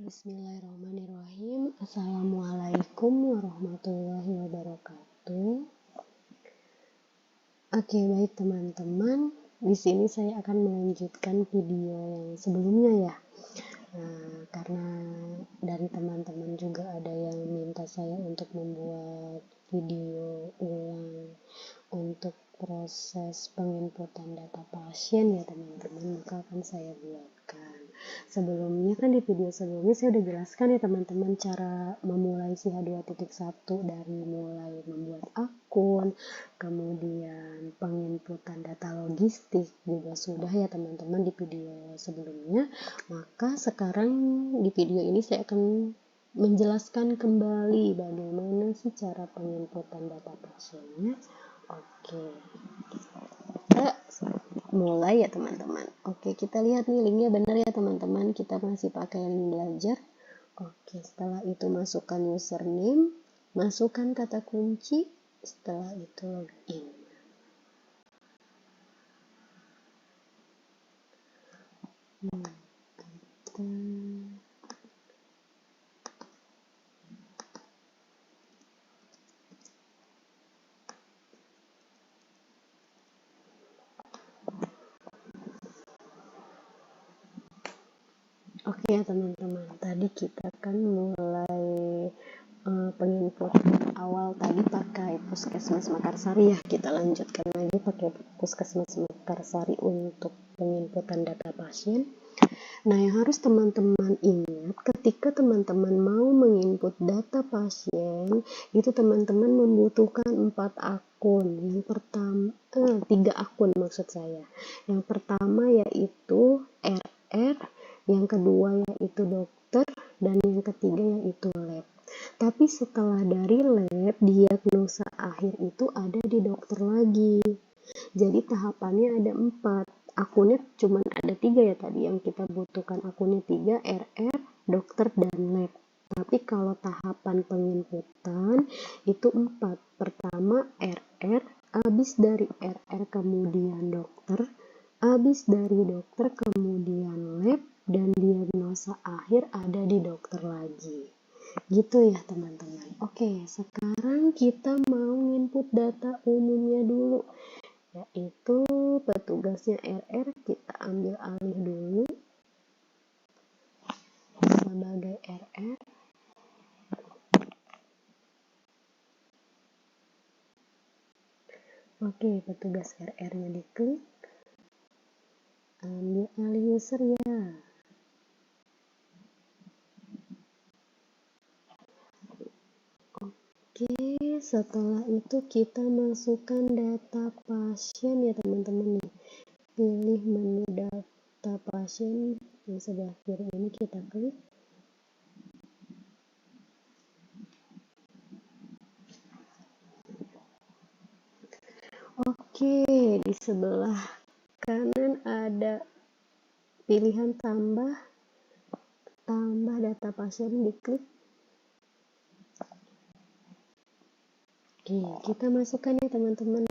Bismillahirrahmanirrahim. Assalamualaikum warahmatullahi wabarakatuh. Oke, baik teman-teman. Di sini saya akan melanjutkan video yang sebelumnya ya. Karena dari teman-teman juga ada yang minta saya untuk membuat video ulang untuk proses penginputan data pasien ya teman-teman, maka akan saya buatkan. Sebelumnya kan di video sebelumnya saya udah jelaskan ya teman-teman cara memulai SIHA 2.1 dari mulai membuat akun, kemudian penginputan data logistik juga sudah ya teman-teman di video sebelumnya. Maka sekarang di video ini saya akan menjelaskan kembali bagaimana sih cara penginputan data pasiennya. Oke, kita mulai ya teman-teman. Oke, kita lihat nih linknya benar ya teman-teman. Kita masih pakai link belajar. Oke, setelah itu masukkan username, masukkan kata kunci, setelah itu login. Oke ya teman-teman, tadi kita kan mulai penginputan awal tadi pakai Puskesmas Mekarsari ya. Kita lanjutkan lagi pakai Puskesmas Mekarsari untuk penginputan data pasien. Nah, yang harus teman-teman ingat ketika teman-teman mau menginput data pasien, itu teman-teman membutuhkan 4 akun. Yang pertama, 3 akun maksud saya. Yang pertama yaitu RR, yang kedua yaitu dokter, dan yang ketiga yaitu lab. Tapi setelah dari lab, diagnosa akhir itu ada di dokter lagi. Jadi tahapannya ada 4. Akunnya cuma ada 3 ya tadi yang kita butuhkan. Akunnya 3, RR, dokter, dan lab. Tapi kalau tahapan penginputan itu 4. Pertama RR, habis dari RR kemudian dokter, habis dari dokter kemudian lab, dan diagnosa akhir ada di dokter lagi. Gitu ya teman-teman. Oke, sekarang kita mau input data umumnya dulu, yaitu petugasnya RR. Kita ambil alih dulu sebagai RR. Oke, petugas RR-nya diklik, ambil alih user ya. Oke, setelah itu kita masukkan data pasien ya teman-teman nih. Pilih menu data pasien yang sebelah kiri ini, kita klik. Oke, di sebelah kanan ada pilihan tambah data pasien, diklik. Oke, kita masukkan ya teman-teman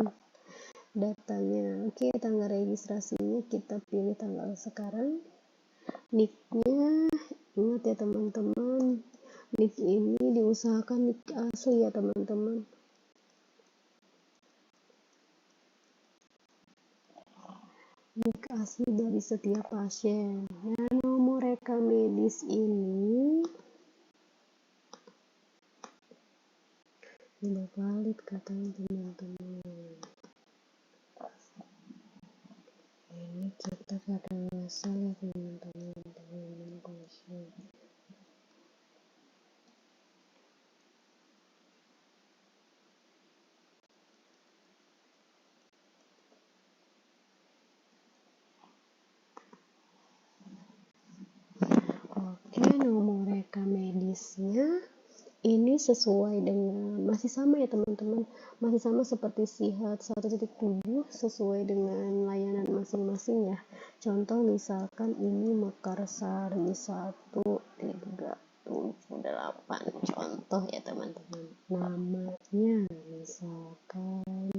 datanya. Oke, tanggal registrasinya kita pilih tanggal sekarang. Nicknya, ingat ya teman-teman, nick ini diusahakan nick asli ya teman-teman. Nick asli dari setiap pasien. Nah, nomor rekam medis ini tidak valid katanya teman-teman. Ini kita kadang ngasal ya teman-teman konsol. Oke, nomor rekam medisnya ini sesuai dengan, masih sama ya teman-teman, masih sama seperti SIHA 1.7 sesuai dengan layanan masing-masing ya. Contoh misalkan ini Mekarsari 1378, contoh ya teman-teman. Namanya misalkan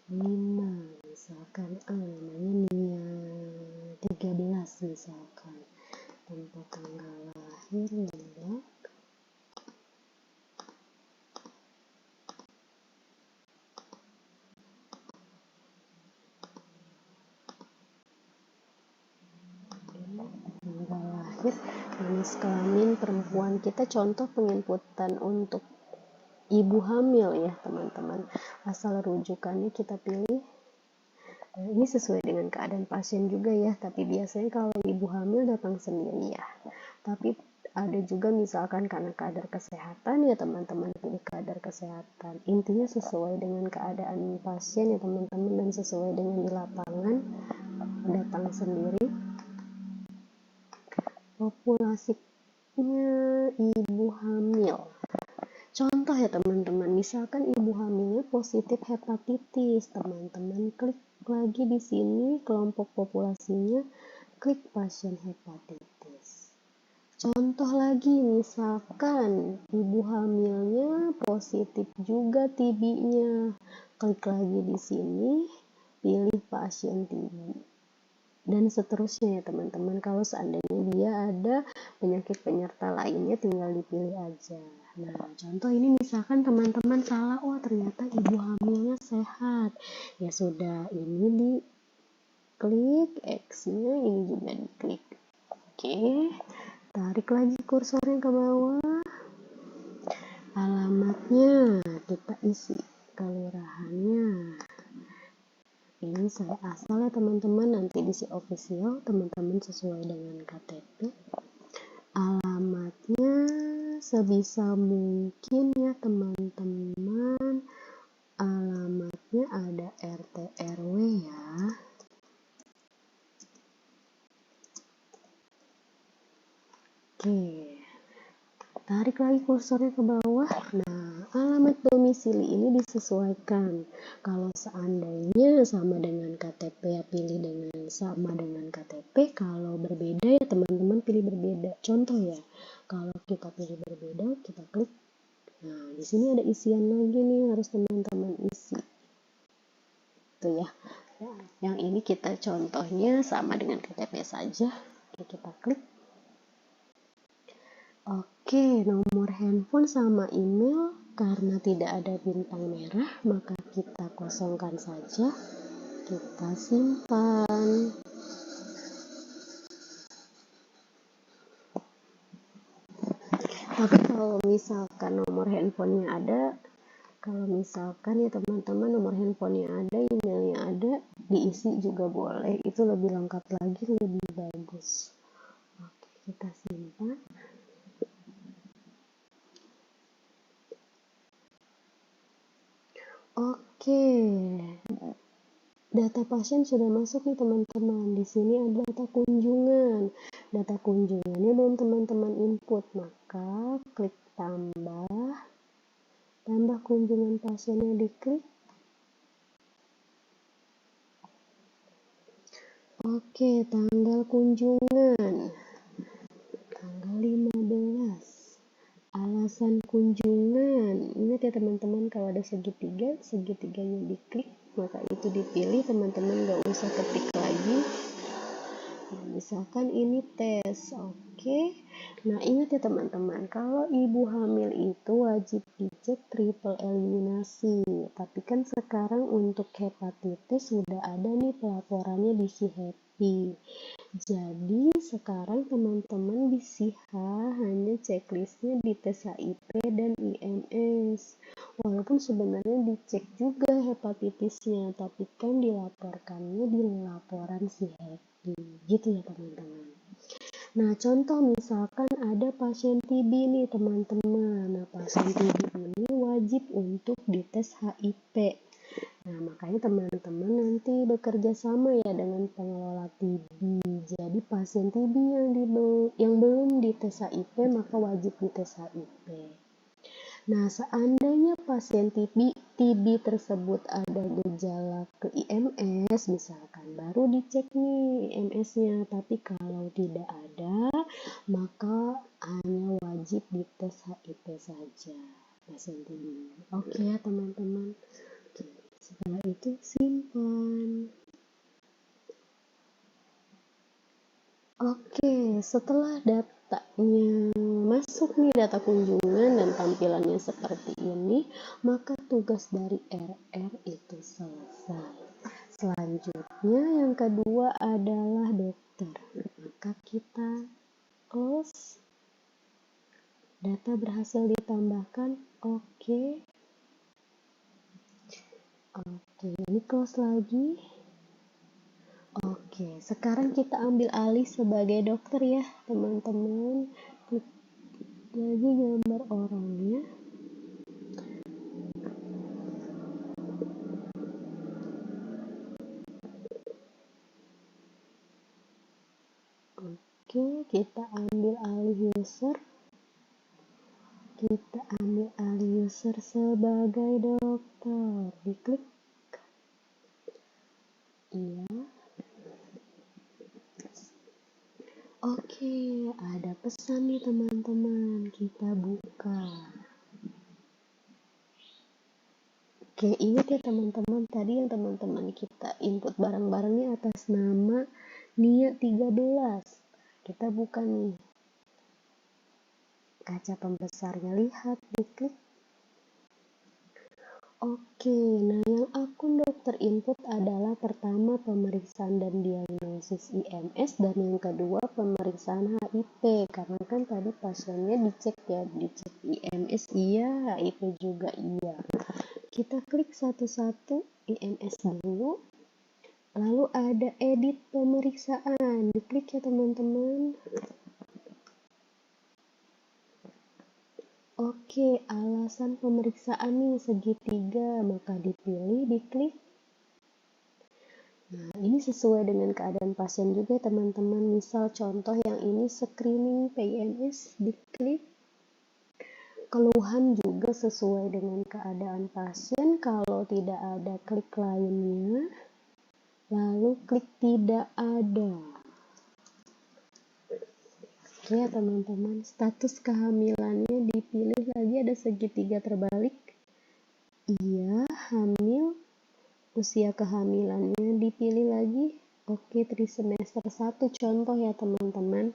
Nina, misalkan namanya Nia 13 misalkan, tanpa tanggal lahir nilai tanggal lahir, jenis kelamin perempuan. Kita contoh penginputan untuk ibu hamil ya teman-teman, asal rujukannya kita pilih. Ini sesuai dengan keadaan pasien juga ya, tapi biasanya kalau ibu hamil datang sendiri ya. Tapi ada juga misalkan karena kadar kesehatan ya teman-teman, pilih kadar kesehatan. Intinya sesuai dengan keadaan pasien ya teman-teman, dan sesuai dengan di lapangan datang sendiri. Populasinya ibu hamil. Contoh ya teman-teman, misalkan ibu hamilnya positif hepatitis, teman-teman klik lagi di sini kelompok populasinya, klik pasien hepatitis. Contoh lagi, misalkan ibu hamilnya positif juga TB-nya, klik lagi di sini, pilih pasien TB. Dan seterusnya ya teman-teman, kalau seandainya dia ada penyakit penyerta lainnya tinggal dipilih aja. Nah contoh ini misalkan teman-teman salah, oh ternyata ibu hamilnya sehat, ya sudah, ini diklik X-nya, ini juga diklik. Oke, tarik lagi kursornya ke bawah, alamatnya kita isi, kelurahannya ini saya asal ya teman-teman, nanti diisi official teman-teman sesuai dengan KTP. Alamatnya sebisa mungkin ya teman-teman, alamatnya ada RT RW ya. Oke, tarik lagi kursornya ke bawah. Nah, alamat domisili ini disesuaikan. Kalau seandainya sama dengan KTP ya pilih dengan sama dengan KTP. Kalau berbeda ya teman-teman pilih berbeda. Contoh ya, kalau kita pilih berbeda kita klik. Nah, di sini ada isian lagi nih, harus teman-teman isi. Itu ya. Yang ini kita contohnya sama dengan KTP saja. Oke, kita klik. Oke, nomor handphone sama email karena tidak ada bintang merah, maka kita kosongkan saja. Kita simpan. Tapi kalau misalkan nomor handphonenya ada, kalau misalkan ya teman-teman nomor handphonenya ada, emailnya ada, diisi juga boleh. Itu lebih lengkap lagi, lebih bagus. Oke, kita simpan. Oke, data pasien sudah masuk nih teman-teman. Di sini ada data kunjungan. Data kunjungannya belum teman-teman input, maka klik tambah kunjungan pasiennya diklik. Oke, tanggal kunjungan tanggal 15. Alasan kunjungan, ingat ya teman-teman, kalau ada segitiganya diklik, maka itu dipilih, teman-teman gak usah ketik lagi. Nah, misalkan ini tes, oke. Nah ingat ya teman-teman, kalau ibu hamil itu wajib dicek triple eliminasi. Tapi kan sekarang untuk hepatitis sudah ada nih pelaporannya di Si Happy. Jadi sekarang teman-teman di SIHA hanya checklistnya di tes HIV dan IMS. Walaupun sebenarnya dicek juga hepatitisnya, tapi kan dilaporkannya di laporan Si Happy. Gitu ya teman-teman. Nah contoh misalkan ada pasien TB nih teman-teman. Nah pasien TB ini wajib untuk dites HIV. Nah, makanya teman-teman nanti bekerja sama ya dengan pengelola TB. Jadi pasien TB yang belum dites HIV maka wajib dites HIV. Nah, seandainya pasien TB tersebut ada gejala ke IMS misalkan, baru dicek nih IMS-nya. Tapi kalau tidak ada, maka hanya wajib dites HIV saja pasien TB. Oke ya teman-teman. Setelah itu simpan. setelah datanya masuk nih, data kunjungan dan tampilannya seperti ini, maka tugas dari RR itu selesai. Selanjutnya yang kedua adalah dokter. Maka kita close. Data berhasil ditambahkan. Oke, ini close lagi. Oke, sekarang kita ambil alih sebagai dokter ya teman-teman. Klik lagi gambar orangnya. Oke, kita ambil alih user. Kita ambil alih user sebagai dokter. Diklik. Iya. Oke, ada pesan nih teman-teman. Kita buka. Oke, ingat ya teman-teman, tadi yang teman-teman kita input barang-barangnya atas nama Nia 13. Kita buka nih. Kaca pembesarnya, lihat, diklik. Oke, nah yang akun dokter input adalah pertama pemeriksaan dan diagnosis IMS dan yang kedua pemeriksaan HIP, karena kan tadi pasiennya dicek ya, dicek IMS iya, HIP juga iya. Kita klik satu-satu, IMS dulu, lalu ada edit pemeriksaan, diklik ya teman-teman. Oke, alasan pemeriksaan nih segitiga, maka dipilih, diklik. Nah, ini sesuai dengan keadaan pasien juga teman-teman. Misal contoh yang ini screening PIMS, diklik. Keluhan juga sesuai dengan keadaan pasien. Kalau tidak ada, klik lainnya. Lalu klik tidak ada. Oke ya teman-teman, status kehamilannya dipilih lagi, ada segitiga terbalik. Iya, hamil. Usia kehamilannya dipilih lagi. Oke, trimester 1 contoh ya teman-teman.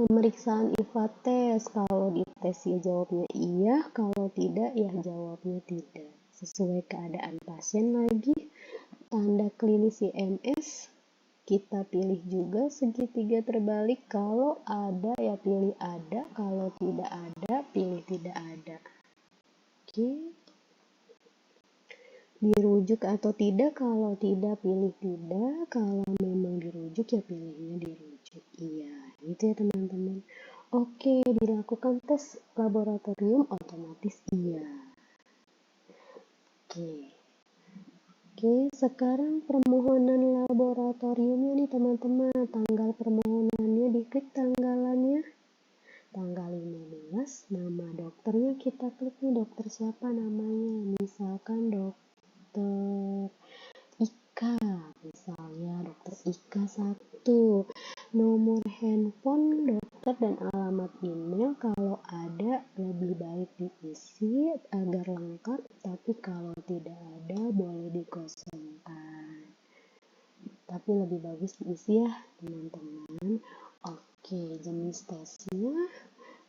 Pemeriksaan IVA tes, kalau dites ya jawabnya iya, kalau tidak ya jawabnya tidak. Sesuai keadaan pasien lagi. Tanda klinis IMS, kita pilih juga segitiga terbalik. Kalau ada ya pilih ada, kalau tidak ada pilih tidak ada. Oke. Dirujuk atau tidak, kalau tidak pilih tidak, kalau memang dirujuk ya pilihnya dirujuk iya, gitu ya teman-teman. Oke, dilakukan tes laboratorium otomatis iya. Oke, sekarang permohonan laboratoriumnya nih teman-teman, tanggal permohonannya, diklik tanggalannya, tanggal 15, nama dokternya kita klik nih, dokter siapa namanya, misalkan dokter Ika, misalnya dokter Ika 1, nomor handphone dokter dan alamat email kalau ada lebih baik diisi agar lengkap, tapi kalau tidak ada boleh dikosongkan, tapi lebih bagus diisi ya teman-teman. Oke, jenis tesnya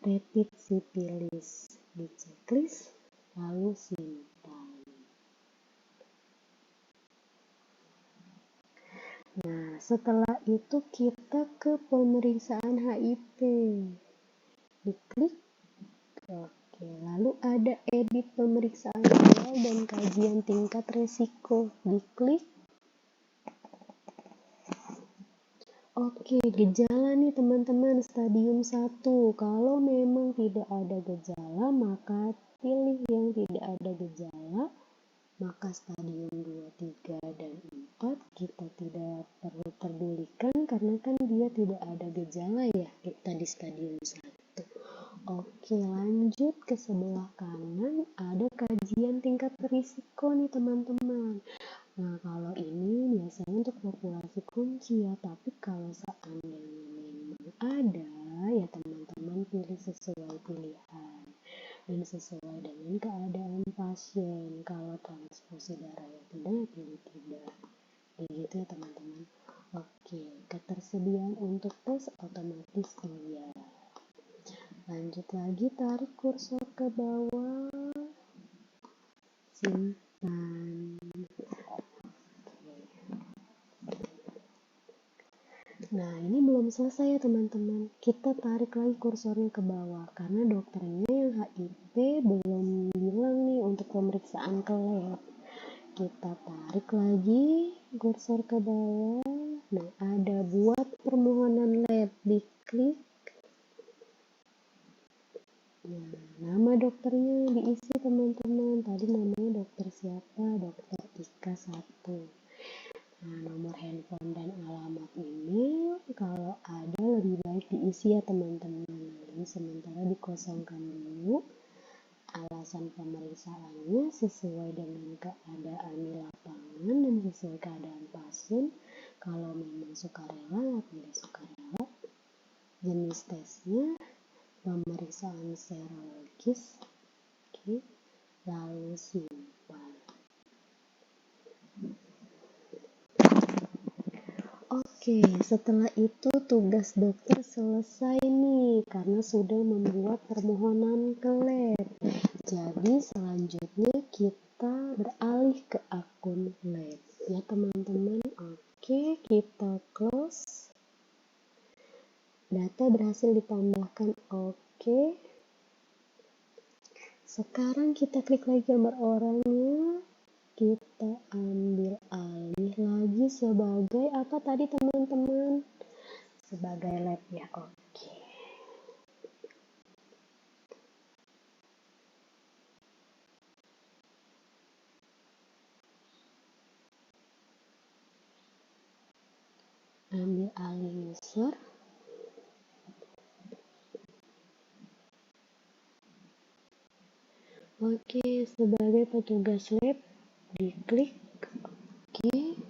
rapid sipilis, di checklist lalu simpan. Nah, setelah itu kita ke pemeriksaan HIP. Diklik. Oke, lalu ada edit pemeriksaan awal dan kajian tingkat resiko. Diklik. Oke, gejala nih teman-teman, stadium 1. Kalau memang tidak ada gejala, maka pilih yang tidak ada gejala. Maka stadium 2, 3, dan 4 kita tidak perlu pedulikan karena kan dia tidak ada gejala ya, kita di stadium 1. Oke, lanjut ke sebelah kanan, ada kajian tingkat risiko nih teman-teman. Nah, kalau ini biasanya untuk populasi kunci ya, tapi kalau seandainya memang ada ya teman-teman pilih sesuai pilihan dan sesuai dengan keadaan pasien. Kalau transfusi darah ya tidak, ya pilih tidak. Kayak gitu ya teman-teman. Oke, ketersediaan untuk tes otomatis iya. Lanjut lagi, tarik kursor ke bawah, simpan. Nah, ini belum selesai ya teman-teman. Kita tarik lagi kursornya ke bawah karena dokternya yang HIP belum bilang nih untuk pemeriksaan ke lab. Kita tarik lagi kursor ke bawah. Nah, ada buat permohonan lab, diklik. Nah, nama dokternya diisi teman-teman. Tadi namanya dokter siapa? Dokter Ika 1. Nah, nomor handphone dan alamat email kalau ada lebih baik diisi ya teman-teman. Ini sementara dikosongkan dulu. Alasan pemeriksaannya sesuai dengan keadaan di lapangan dan sesuai keadaan pasien. Kalau memang sukarela, pilih sukarela. Jenis tesnya pemeriksaan serologis. Oke. Lalu simpan. Oke, setelah itu tugas dokter selesai nih karena sudah membuat permohonan ke lab. Jadi selanjutnya kita beralih ke akun lab ya teman-teman. Oke, kita close. Data berhasil ditambahkan. Oke. Sekarang kita klik lagi gambar orangnya. Kita ambil alih lagi sebagai apa tadi teman-teman? Sebagai lab ya. Oke. Ambil alih user. Oke, sebagai petugas lab diklik. Oke.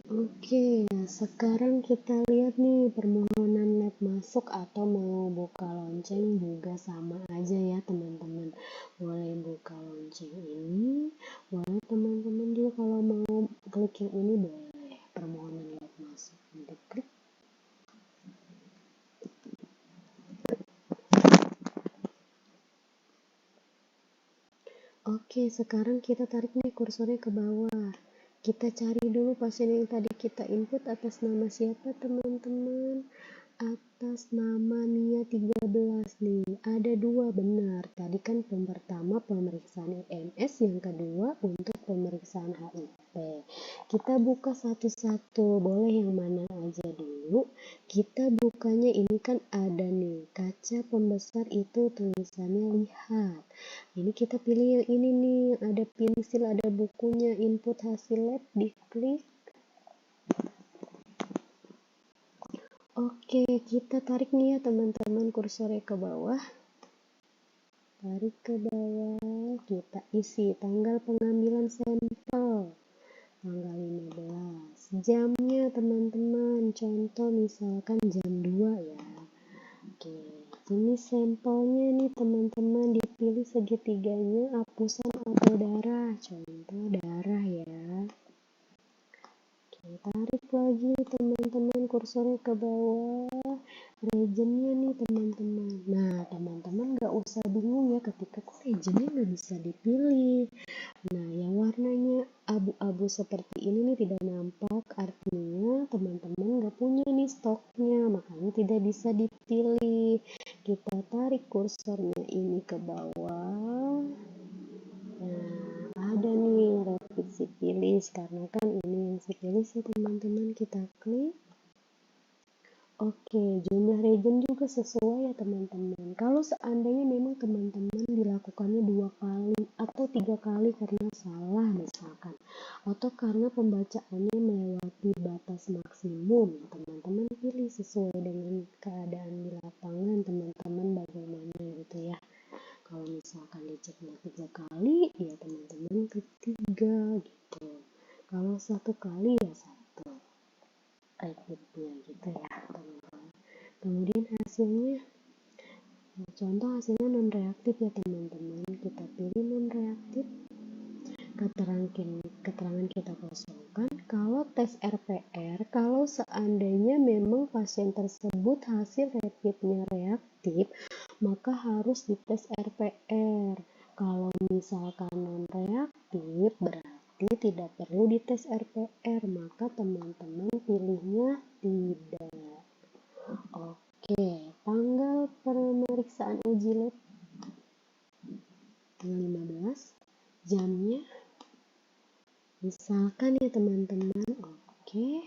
Oke, sekarang kita lihat nih permohonan lab masuk atau mau buka lonceng juga sama aja ya teman-teman. Boleh buka lonceng ini, boleh teman-teman juga kalau mau klik yang ini boleh. Permohonan lab masuk, diklik. Oke, sekarang kita tarik nih kursornya ke bawah. Kita cari dulu pasien yang tadi kita input atas nama siapa teman-teman. Atas nama Nia 13 nih. Ada dua benar. Tadi kan pertama pemeriksaan IMS, yang kedua untuk pemeriksaan HIP. Kita buka satu-satu. Boleh yang mana aja dulu. Kita bukanya ini kan ada nih. Kaca pembesar itu tulisannya lihat. Ini kita pilih yang ini nih. Ada pensil, ada bukunya. Input hasil lab, diklik. Oke, kita tarik nih ya teman-teman kursornya ke bawah. Tarik ke bawah, kita isi tanggal pengambilan sampel. Tanggal 15. Jamnya teman-teman, contoh misalkan jam 2 ya. Oke, jenis sampelnya nih teman-teman dipilih segitiganya, apusan atau darah. Contoh darah ya. Tarik lagi teman-teman kursornya ke bawah, regionnya nih teman-teman. Nah teman-teman gak usah bingung ya ketika kok regionnya gak bisa dipilih. Nah yang warnanya abu-abu seperti ini nih tidak nampak, artinya teman-teman gak punya nih stoknya, makanya tidak bisa dipilih. Kita tarik kursornya ini ke bawah. Nah, ada nih rapid sipilis, karena kan ini yang sipilis ya teman-teman, kita klik. Oke, jumlah regen juga sesuai ya teman-teman. Kalau seandainya memang teman-teman dilakukannya 2 kali atau 3 kali karena salah misalkan, atau karena pembacaannya melewati batas maksimum, teman-teman pilih sesuai dengan keadaan di lapangan teman-teman bagaimana gitu ya. Kalau misalkan diceknya 3 kali, ya teman-teman klik 3 gitu. Kalau 1 kali ya 1. Repeatnya gitu ya teman-teman. Kemudian hasilnya, contoh hasilnya non reaktif ya teman-teman. kita pilih non-reaktif. Keterangan kita kosongkan. Kalau tes RPR, kalau seandainya memang pasien tersebut hasil rapidnya reaktif, maka harus dites RPR. Kalau misalkan non-reaktif, berarti tidak perlu dites RPR, maka teman-teman pilihnya tidak. Oke, tanggal pemeriksaan uji lab tanggal 15, jamnya misalkan ya teman-teman. Oke,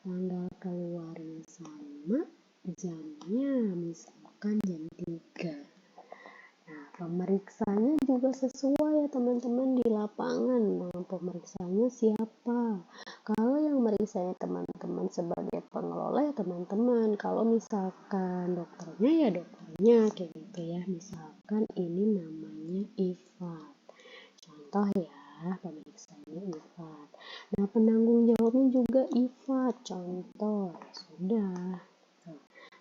tanggal keluarnya sama, jamnya misalkan jam 3. Nah, pemeriksanya juga sesuai ya teman-teman di lapangan. Nah, pemeriksanya siapa? Kalau yang meriksanya teman-teman sebagai pengelola ya teman-teman. Kalau misalkan dokternya ya dokternya, kayak gitu ya. Misalkan ini namanya IFAT. Contoh ya, pemeriksanya IFAT. Nah, penanggung jawabnya juga IFAT. Contoh, sudah.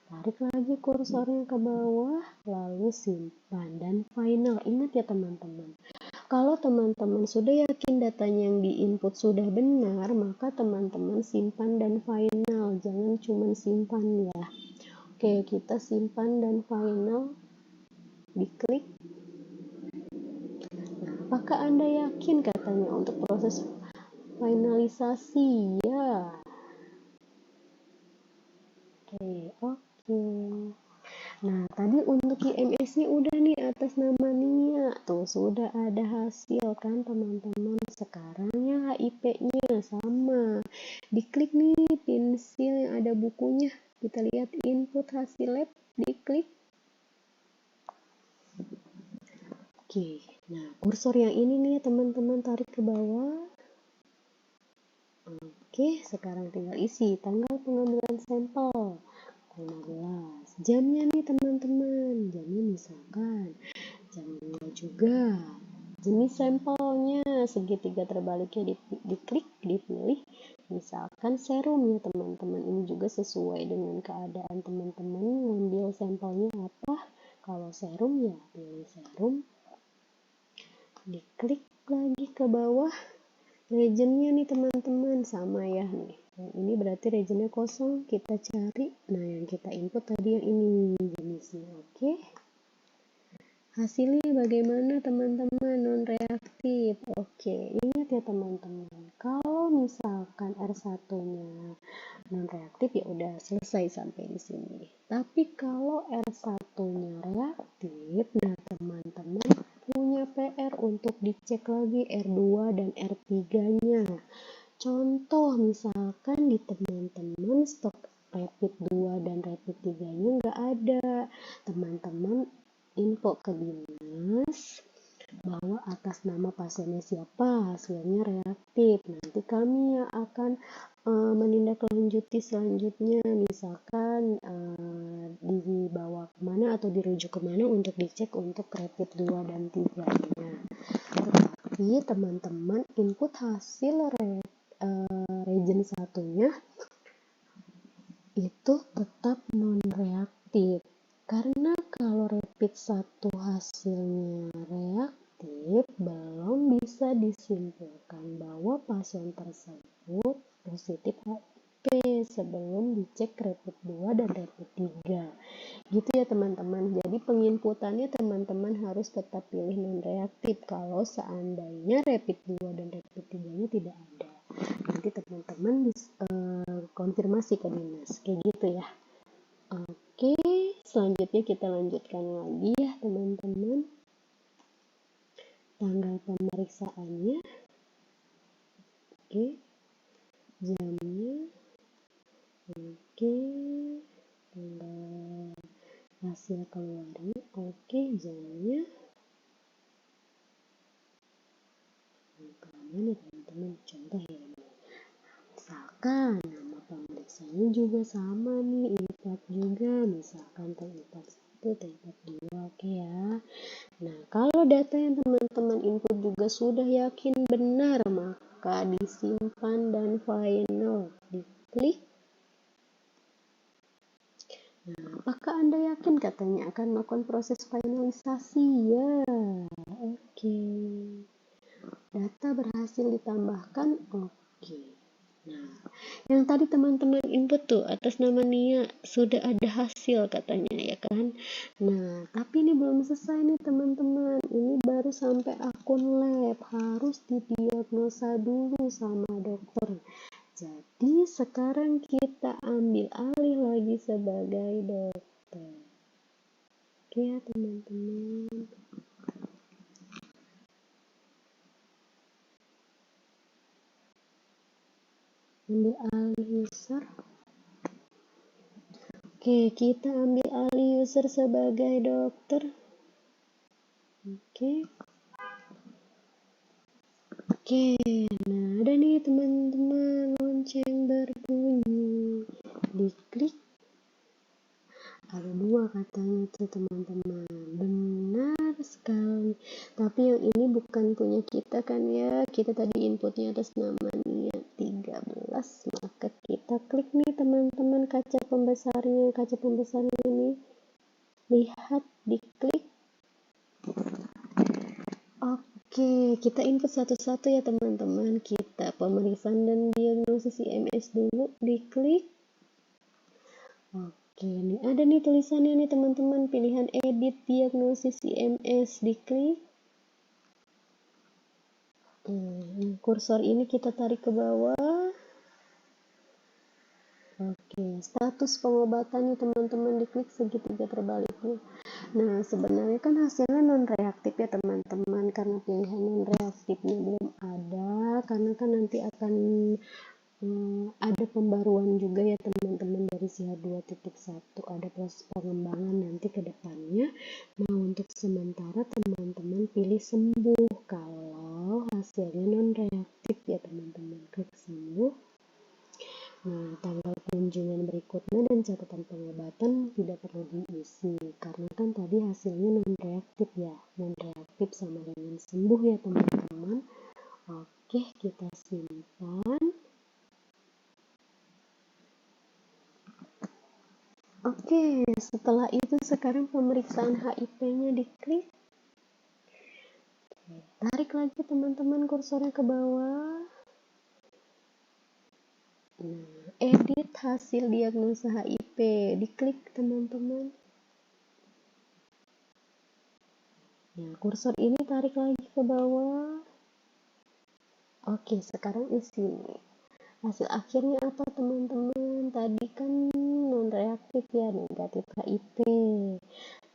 Tarik lagi kursornya ke bawah, lalu simpan dan final. Ingat ya teman-teman, kalau teman-teman sudah yakin datanya yang diinput sudah benar, maka teman-teman simpan dan final. Jangan cuma simpan ya. Oke, kita simpan dan final. Diklik. Nah, apakah Anda yakin katanya untuk proses finalisasi? Ya. Oke. Nah, tadi untuk IMS-nya udah nih atas nama Nia. Tuh, sudah ada hasil kan teman-teman. Sekarang ya HIP-nya sama. Diklik nih pensil yang ada bukunya. Kita lihat input hasil lab. Diklik. Oke, nah kursor yang ini nih teman-teman tarik ke bawah. Oke, sekarang tinggal isi tanggal pengambilan sampel 15. Jamnya nih teman-teman, jamnya misalkan jam 2 juga. Jenis sampelnya segitiga terbaliknya diklik, dipilih. Misalkan serum ya teman-teman. Ini juga sesuai dengan keadaan teman-teman ngambil sampelnya apa. Kalau serum ya pilih serum. Diklik lagi ke bawah. Regionnya nih teman-teman sama ya nih. Yang ini berarti regionnya kosong, kita cari. Nah, yang kita input tadi yang ini jenisnya. Oke. Hasilnya bagaimana teman-teman? Non-reaktif. Oke, ingat ya teman-teman. Kalau misalkan R1-nya non-reaktif ya udah selesai sampai di sini. Tapi kalau R1-nya reaktif, nah teman-teman punya PR untuk dicek lagi R2 dan R3-nya. Contoh misalkan di teman-teman stok rapid 2 dan rapid 3-nya nggak ada. Teman-teman info ke dinas bahwa atas nama pasiennya siapa, hasilnya reaktif. Nanti kami yang akan menindaklanjuti selanjutnya, misalkan dibawa kemana atau dirujuk kemana untuk dicek untuk rapid 2 dan 3-nya. Tetapi teman-teman input hasil region 1-nya itu tetap non-reaktif. Karena kalau rapid 1 hasilnya reaktif, belum bisa disimpulkan bahwa pasien tersebut positif HIV sebelum dicek rapid 2 dan rapid 3. Gitu ya teman-teman. Jadi penginputannya teman-teman harus tetap pilih non-reaktif kalau seandainya rapid 2 dan rapid 3-nya tidak ada. Nanti teman-teman bisa konfirmasi ke dinas. Kayak gitu ya. Oke, selanjutnya kita lanjutkan lagi ya teman-teman. Tanggal pemeriksaannya. Oke. Jamnya. Oke. Tanggal hasil keluarnya. Oke, jamnya. Kemana teman-teman? Contoh ya. Misalkan nama pemeriksanya juga sama nih, IFAT juga, misalkan IFAT 1, IFAT 2, oke ya. Nah, kalau data yang teman-teman input juga sudah yakin benar, maka disimpan dan final. Diklik. Nah, apakah Anda yakin katanya akan melakukan proses finalisasi? Ya, oke. Data berhasil ditambahkan, oke. Nah, yang tadi teman-teman input tuh atas nama Nia sudah ada hasil katanya ya kan. Nah, tapi ini belum selesai nih teman-teman. Ini baru sampai akun lab, harus didiagnosa dulu sama dokter. Jadi sekarang kita ambil alih lagi sebagai dokter. Oke ya teman-teman. Ambil alih user. Oke, kita ambil alih user sebagai dokter. Oke. Oke, nah ada nih teman-teman lonceng berbunyi. Diklik. Ada dua katanya tuh teman-teman. Benar sekali. Tapi yang ini bukan punya kita kan ya. Kita tadi inputnya atas nama Nia 13. Maka kita klik nih teman-teman kaca pembesarnya. Kaca pembesarnya ini. Lihat, diklik. Oke, kita input satu-satu ya teman-teman. Kita pemeriksaan dan diagnosis IMS dulu, diklik. Oke, nih ada nih tulisannya nih teman-teman, pilihan edit diagnosis IMS, diklik. Kursor ini kita tarik ke bawah. Oke, status pengobatan nih teman-teman, diklik segitiga terbaliknya. Nah, sebenarnya kan hasilnya non-reaktif ya teman-teman, karena pilihan non-reaktifnya belum ada, karena kan nanti akan ada pembaruan juga ya teman-teman dari SIHA 2.1, ada proses pengembangan nanti ke depannya. Nah, untuk sementara teman-teman pilih sembuh kalau hasilnya non-reaktif ya teman-teman, klik sembuh. Nah, tanggal kunjungan berikutnya dan catatan pengobatan tidak perlu diisi karena kan tadi hasilnya non-reaktif ya, non-reaktif sama dengan sembuh ya teman-teman. Oke, kita simpan. Oke, setelah itu sekarang pemeriksaan HIP-nya diklik. Tarik lagi teman-teman kursornya ke bawah. Nah, edit hasil diagnosa HIP, diklik teman-teman. Nah, kursor ini tarik lagi ke bawah. Oke, sekarang isi nih. Hasil akhirnya apa teman-teman? Tadi kan non-reaktif ya, negatif HIP.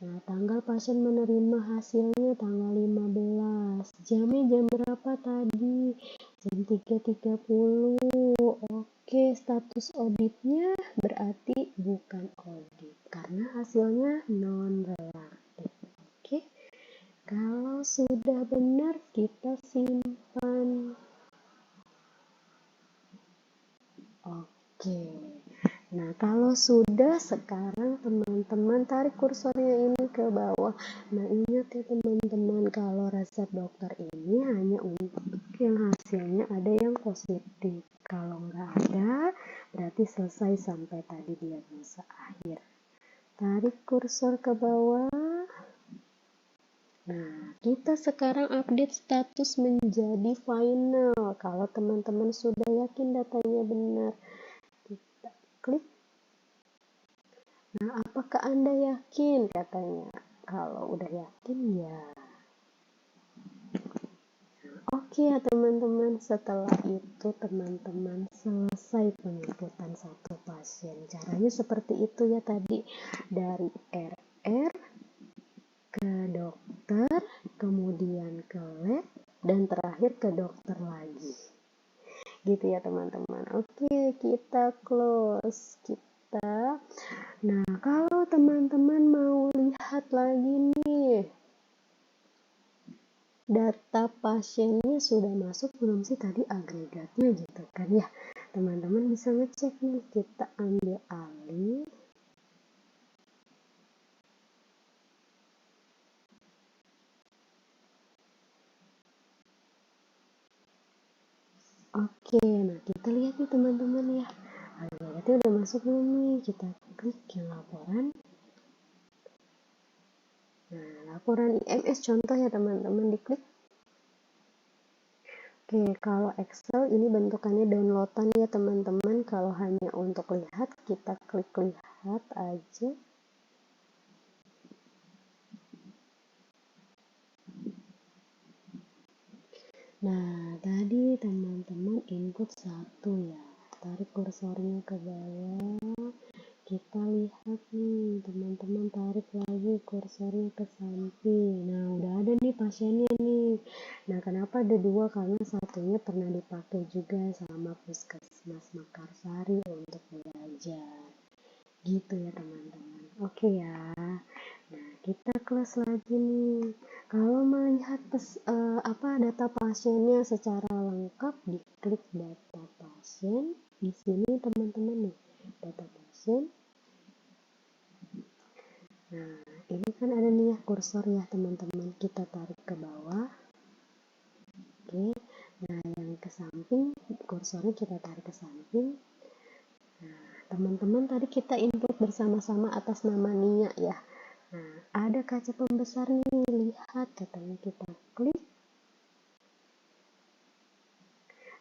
Nah, tanggal pasien menerima hasilnya tanggal 15. Jamnya jam berapa tadi? Jam 3.30. Oke, status auditnya berarti bukan audit karena hasilnya non-reaktif. Oke. Kalau sudah benar kita simpan. Oke. Nah, kalau sudah sekarang teman-teman tarik kursornya ini ke bawah. Nah, ingat ya teman-teman, kalau resep dokter ini hanya untuk yang hasilnya ada yang positif. Kalau nggak ada, berarti selesai sampai tadi diagnosa akhir. Tarik kursor ke bawah. Nah, kita sekarang update status menjadi final. Kalau teman-teman sudah yakin datanya benar, kita klik. Nah, apakah Anda yakin? Katanya. Kalau udah yakin, ya. Oke ya teman-teman, setelah itu teman-teman selesai penginputan satu pasien. Caranya seperti itu ya tadi. Dari RR ke dokter, kemudian ke lab, dan terakhir ke dokter lagi. Gitu ya teman-teman. Oke, kita close. Nah, kalau teman-teman mau lihat lagi nih, data pasiennya sudah masuk belum sih tadi agregatnya gitu kan ya. Teman-teman bisa ngecek nih, kita ambil alih. Oke, nah kita lihat nih teman-teman ya. Agregatnya udah masuk belum nih? Kita klik yang laporan. Nah, laporan IMS contoh ya teman-teman, diklik. Oke, kalau Excel ini bentukannya downloadan ya teman-teman. Kalau hanya untuk lihat, kita klik lihat aja. Nah, tadi teman-teman input 1 ya. Tarik kursornya ke bawah. Kita lihat nih, teman-teman tarik lagi kursornya ke samping. Nah, udah ada nih pasiennya nih. Nah, kenapa ada 2? Karena satunya pernah dipakai juga sama Puskesmas Mekarsari untuk belajar. Gitu ya teman-teman. Oke ya. Nah, kita close lagi nih. Kalau melihat data pasiennya secara lengkap, diklik data pasien. Di sini teman-teman nih, data pasien. Nah, ini kan ada nih ya kursor ya teman-teman. Kita tarik ke bawah. Oke. Nah, yang ke samping, kursornya kita tarik ke samping. Nah, teman-teman tadi kita input bersama-sama atas nama Nia ya. Nah, ada kaca pembesar nih, lihat katanya, kita klik.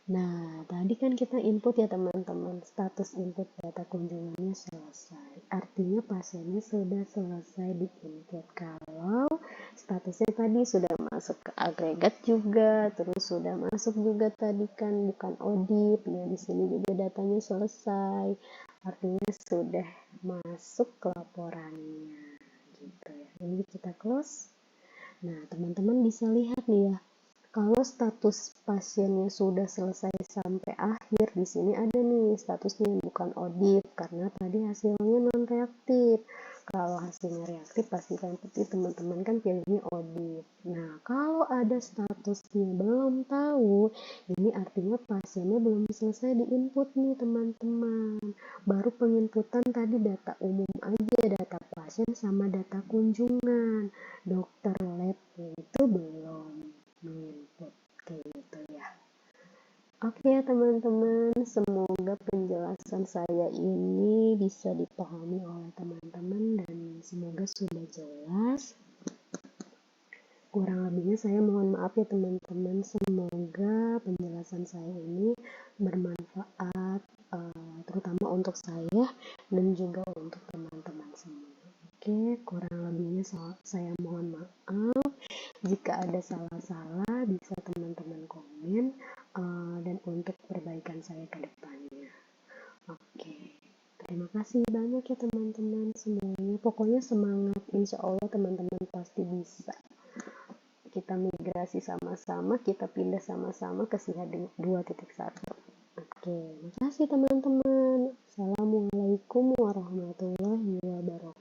Nah, tadi kan kita input ya teman-teman, status input data kunjungannya selesai. Artinya pasiennya sudah selesai diinput. Kalau statusnya tadi sudah masuk ke agregat juga, terus sudah masuk juga tadi kan bukan audit. Nah, di sini juga datanya selesai. Artinya sudah masuk ke laporannya. Gitu ya. Ini kita close. Nah, teman-teman bisa lihat nih ya. Kalau status pasiennya sudah selesai sampai akhir, di sini ada nih statusnya bukan audit karena tadi hasilnya non reaktif. Kalau hasilnya reaktif pastikan putih teman-teman kan pilihnya audit. Nah, kalau ada statusnya belum tahu, ini artinya pasiennya belum selesai diinput nih teman-teman. Baru penginputan tadi data umum aja, data pasien sama data kunjungan. Dokter lab itu belum menginput kayak gitu ya. Oke ya teman-teman, semoga penjelasan saya ini bisa dipahami oleh teman-teman dan semoga sudah jelas. Kurang lebihnya saya mohon maaf ya teman-teman, semoga penjelasan saya ini bermanfaat terutama untuk saya dan juga untuk teman-teman semua. Oke, kurang lebihnya saya mohon maaf. Jika ada salah-salah bisa teman-teman komen dan untuk perbaikan saya ke depannya. Oke, terima kasih banyak ya teman-teman semuanya. Pokoknya semangat, insya Allah teman-teman pasti bisa. Kita migrasi sama-sama, kita pindah sama-sama ke SIHA 2.1. Oke, makasih teman-teman. Assalamualaikum warahmatullahi wabarakatuh.